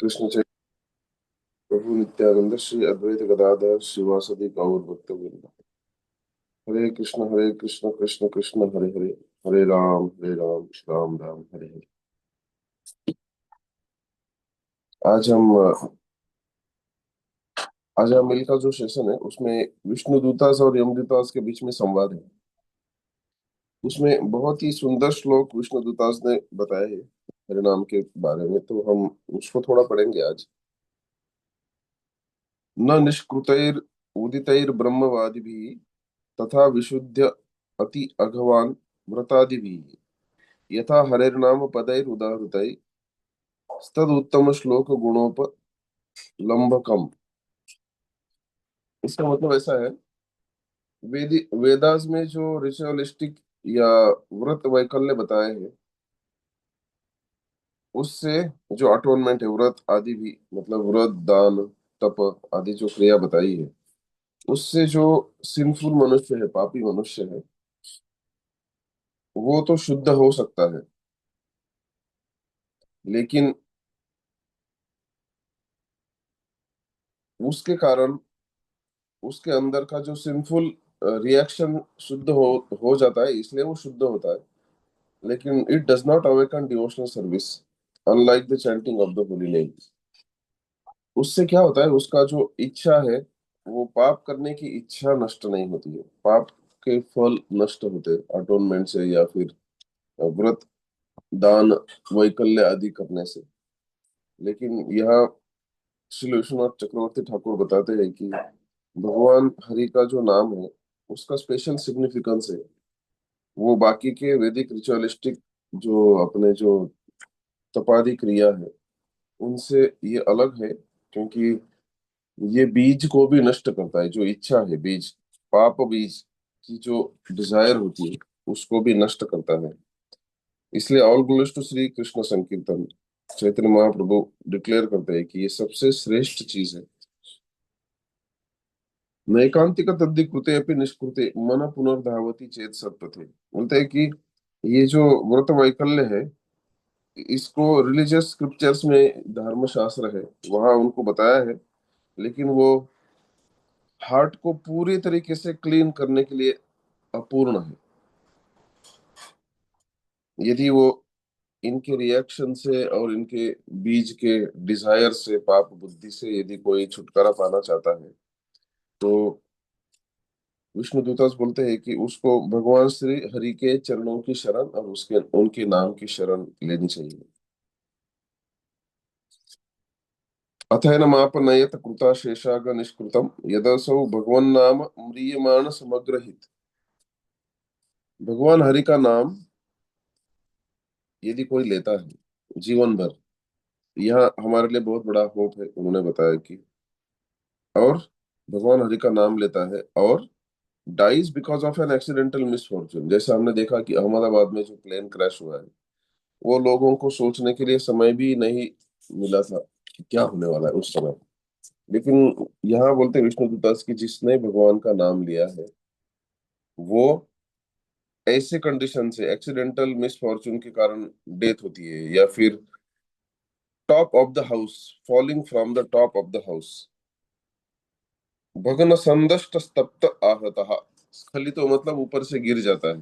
कृष्ण चैतन्य प्रभु नित्यानंद श्री अद्वैत गदाधर शिवासदि गौर भक्तवृंद। हरे कृष्ण कृष्ण कृष्ण हरे हरे, हरे राम राम हरे हरे। आज हम आज हम मिल का जो सेशन है उसमें विष्णु दूतास और यमदूतास के बीच में संवाद है। उसमें बहुत ही सुंदर श्लोक विष्णु दूतास ने बताए हैं हरिनाम के बारे में, तो हम उसको थोड़ा पढ़ेंगे आज। न निष्कृतैर उदितैर ब्रह्मवादिभिः तथा विशुद्ध अति अघवान व्रतादिभिः यथा हरेर्नाम पदैरुदाहृतैः तदुत्तम श्लोक गुणोपलम्भकम। इसका मतलब ऐसा है, वेदास में जो रिचुअलिस्टिक या व्रत वैकल्य बताए हैं उससे जो अटोनमेंट है, व्रत आदि भी मतलब व्रत दान तप आदि जो क्रिया बताई है उससे जो सिंफुल मनुष्य है, पापी मनुष्य है, वो तो शुद्ध हो सकता है। लेकिन उसके कारण उसके अंदर का जो सिंफुल रिएक्शन शुद्ध हो जाता है, इसलिए वो शुद्ध होता है। लेकिन it does not awaken devotional service unlike the chanting of the holy name. उससे क्या होता है, उसका जो इच्छा है, वो पाप करने की इच्छा नष्ट नहीं होती है। पाप के फल नष्ट होते हैं अटोनमेंट से या फिर व्रत दान वैकल्य आदि करने से। लेकिन यहाँ श्री विश्वनाथ चक्रवर्ती ठाकुर बताते हैं कि भगवान हरि का जो नाम है उसका स्पेशल सिग्निफिकेंस है। वो बाकी के वैदिक रिचुअलिस्टिक जो अपने जो तपादि क्रिया है उनसे ये अलग है, क्योंकि ये बीज को भी नष्ट करता है। जो इच्छा है, बीज, पाप बीज की जो डिजायर होती है उसको भी नष्ट करता है। इसलिए all glories to Shri Krishna संकीर्तन चैतन्य महाप्रभु डिक्लेयर करते हैं कि ये सबसे श्रेष्ठ चीज है। नैकांतिक तद्धि कृते अपि निष्कृते मन पुनर्धावति चेत सत्पथे। बोलते हैं कि ये जो व्रत वैकल्य है, इसको रिलीजियस स्क्रिप्चर्स में, धर्म शास्त्र है वहां उनको बताया है, लेकिन वो हार्ट को पूरी तरीके से क्लीन करने के लिए अपूर्ण है। यदि वो इनके रिएक्शन से और इनके बीज के डिजायर से, पाप बुद्धि से यदि कोई छुटकारा पाना चाहता है, तो विष्णु दूतास बोलते हैं कि उसको भगवान श्री हरि के चरणों की शरण और उसके उनके नाम की शरण लेनी चाहिए। अथैनमापनयत कृता शेषाग निष्कृतम यदसौ भगवन नाम म्रियमाण समग्रहित। भगवान हरि का नाम यदि कोई लेता है जीवन भर, यह हमारे लिए बहुत बड़ा होप है। उन्होंने बताया कि और भगवान हरि का नाम लेता है और dies because of an accidental misfortune. जैसे हमने देखा कि अहमदाबाद में जो प्लेन क्रैश हुआ है, वो लोगों को सोचने के लिए समय भी नहीं मिला था कि क्या होने वाला है उस समय। लेकिन यहाँ बोलते हैं विष्णु दूतास की जिसने भगवान का नाम लिया है, वो ऐसे कंडीशन से, एक्सीडेंटल मिसफॉर्चून के कारण डेथ होती है या फिर top of the house, falling from the top of the house, भग्न संदष्ट स्तप्त आहतः। स्खलितो मतलब ऊपर से गिर जाता है।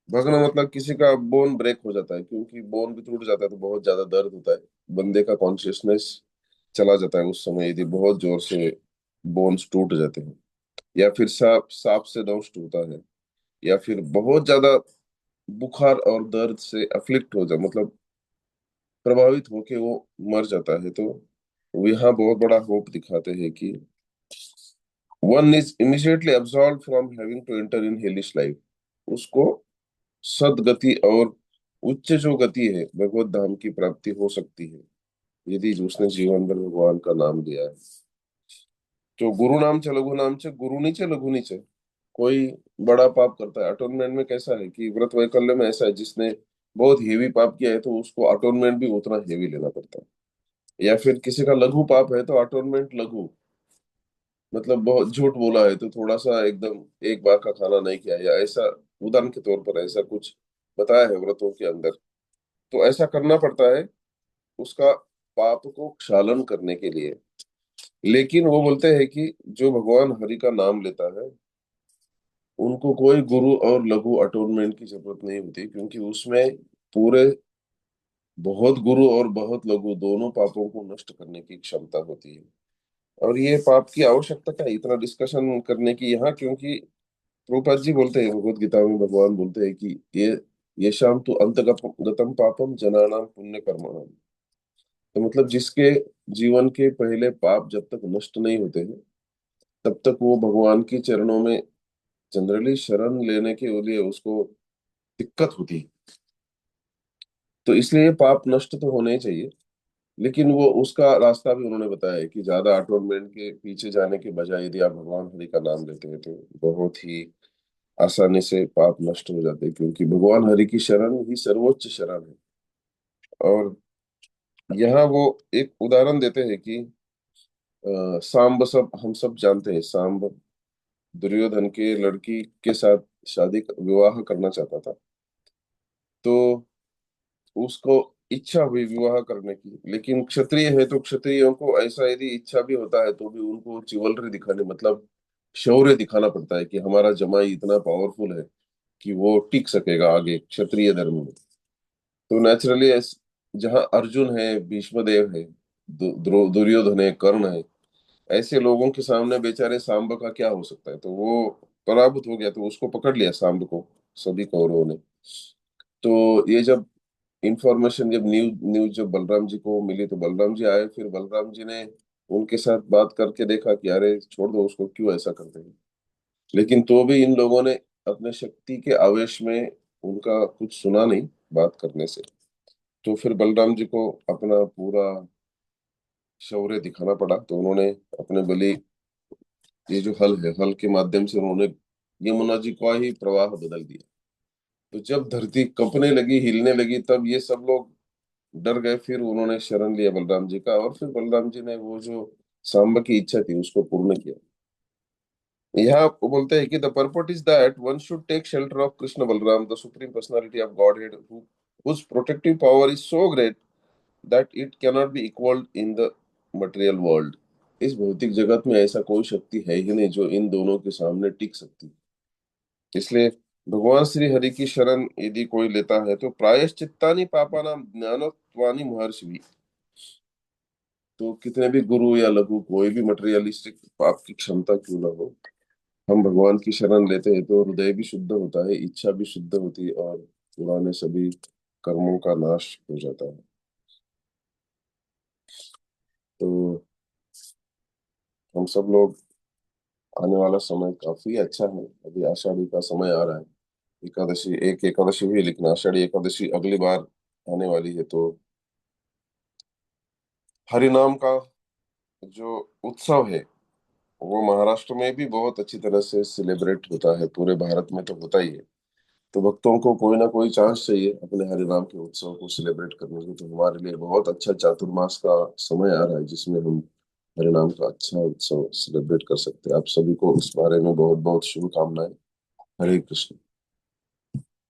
भग्न मतलब किसी का बोन ब्रेक हो जाता है, क्योंकि बोन भी टूट जाता है तो बहुत ज्यादा दर्द होता है। बंदे का कॉन्शियसनेस चला जाता है उस समय, यदि बहुत जोर से बोन्स टूट जाते हैं, या फिर सांप सांप से दंश टूटा है, या फिर बहुत ज्यादा बुखार और दर्द से अफ्लिक्ट हो जाए, मतलब प्रभावित होके वो मर जाता है। तो वो यहाँ बहुत बड़ा होप दिखाते हैं कि one is immediately absolve from having to enter in hellish life. उसको सदगति और उच्च जो गति है भगवत धाम की प्राप्ति हो सकती है यदि उसने जीवन भर भगवान का नाम लिया है। तो गुरु नाम च लघु नाम च गुरु नीचे लघु नीचे। कोई बड़ा पाप करता है, अटोनमेंट में कैसा है कि व्रत वैकल्य में ऐसा है, जिसने बहुत हेवी पाप किया है तो उसको अटोनमेंट भी उतना हेवी लेना पड़ता है। या फिर किसी का लघु पाप है तो अटोनमेंट लघु, मतलब बहुत झूठ बोला है तो थोड़ा सा एकदम एक बार का खाना नहीं किया, या ऐसा उदाहरण के तौर पर ऐसा कुछ बताया है व्रतों के अंदर, तो ऐसा करना पड़ता है। उसका पाप को क्षालन करने के लिए। लेकिन वो बोलते हैं कि जो भगवान हरि का नाम लेता है, उनको कोई गुरु और लघु अटोनमेंट की जरूरत नहीं होती, क्योंकि उसमें पूरे बहुत गुरु और बहुत लघु दोनों पापों को नष्ट करने की क्षमता होती है। और ये पाप की आवश्यकता क्या है इतना डिस्कशन करने की यहाँ, क्योंकि प्रभुपाद जी बोलते हैं भगवत गीता में, भगवान बोलते हैं कि ये शाम तो अंतगतम पापम जनानाम पुण्य कर्मणाम। तो मतलब जिसके जीवन के पहले पाप जब तक नष्ट नहीं होते हैं, तब तक वो भगवान के चरणों में जनरली शरण लेने के लिए उसको दिक्कत होती है। तो इसलिए पाप नष्ट तो होने ही चाहिए। लेकिन वो उसका रास्ता भी उन्होंने बताया है कि ज्यादा अटोनमेंट के पीछे जाने के बजाय यदि आप भगवान हरि का नाम लेते हैं तो बहुत ही आसानी से पाप नष्ट हो जाते हैं, क्योंकि भगवान हरि की शरण ही सर्वोच्च शरण है। और यहाँ वो एक उदाहरण देते हैं कि सांब, सब हम सब जानते हैं, सांब दुर्योधन के लड़की के साथ विवाह करना चाहता था। तो उसको इच्छा हुई विवाह करने की, लेकिन क्षत्रिय है तो क्षत्रियों को ऐसा यदि इच्छा भी होता है तो भी उनको चिवलरी दिखाने, मतलब शौर्य दिखाना पड़ता है कि हमारा जमाई इतना पावरफुल है कि वो टिक सकेगा आगे क्षत्रिय धर्म में। तो नेचुरली जहाँ अर्जुन है, भीष्म देव है, दुर्योधन है, कर्ण है, ऐसे लोगों के सामने बेचारे सांब का क्या हो सकता है। तो वो पराभूत हो गया, तो उसको पकड़ लिया सांब को सभी कौरवों ने। तो ये जब इंफॉर्मेशन, जब न्यूज न्यूज जब बलराम जी को मिली, तो बलराम जी आए, फिर बलराम जी ने उनके साथ बात करके देखा कि अरे छोड़ दो उसको, क्यों ऐसा करते हैं। लेकिन तो भी इन लोगों ने अपने शक्ति के आवेश में उनका कुछ सुना नहीं बात करने से। तो फिर बलराम जी को अपना पूरा शौर्य दिखाना पड़ा। तो उन्होंने अपने बलि, ये जो हल है, हल के माध्यम से उन्होंने यमुना जी का ही प्रवाह बदल दिया। तो जब धरती कंपने लगी, हिलने लगी, तब ये सब लोग डर गए। फिर उन्होंने शरण लिया बलराम जी का, और फिर बलराम जी ने वो जो सांब की इच्छा थी उसको पूर्ण किया। यहाँ वो बोलते हैं कि the purport is that one should take shelter of Krishna Balaram, the supreme personality of Godhead, whose protective power is so great that it cannot be equaled in the material world। इस भौतिक जगत में ऐसा कोई शक्ति है ही नहीं जो इन दोनों के सामने टिक सकती। इसलिए भगवान श्री हरि की शरण यदि कोई लेता है तो प्रायश्चित्तानि पापानां ज्ञानत्वानि महर्षि। तो कितने भी गुरु या लघु कोई भी मटेरियलिस्टिक पाप की क्षमता क्यों ना हो, हम भगवान की शरण लेते हैं तो हृदय भी शुद्ध होता है, इच्छा भी शुद्ध होती है, और पुराने सभी कर्मों का नाश हो जाता है। तो हम सब लोग, आने वाला समय काफी अच्छा है। अभी आषाढ़ी का समय आ रहा है, एकादशी, एक एकादशी हुई, लेकिन आषाढ़ी एकादशी अगली बार आने वाली है। तो हरि नाम का जो उत्सव है, वो महाराष्ट्र में भी बहुत अच्छी तरह से सेलिब्रेट होता है, पूरे भारत में तो होता ही है। तो भक्तों को कोई ना कोई चांस चाहिए अपने हरि नाम के उत्सव को सेलिब्रेट करने की। तो हमारे लिए बहुत अच्छा चातुर्मास का समय आ रहा है, जिसमें हम हरि नाम का अच्छा उत्सव सेलिब्रेट कर सकते हैं। आप सभी को इस बारे में बहुत बहुत शुभकामनाएं। हरे कृष्ण।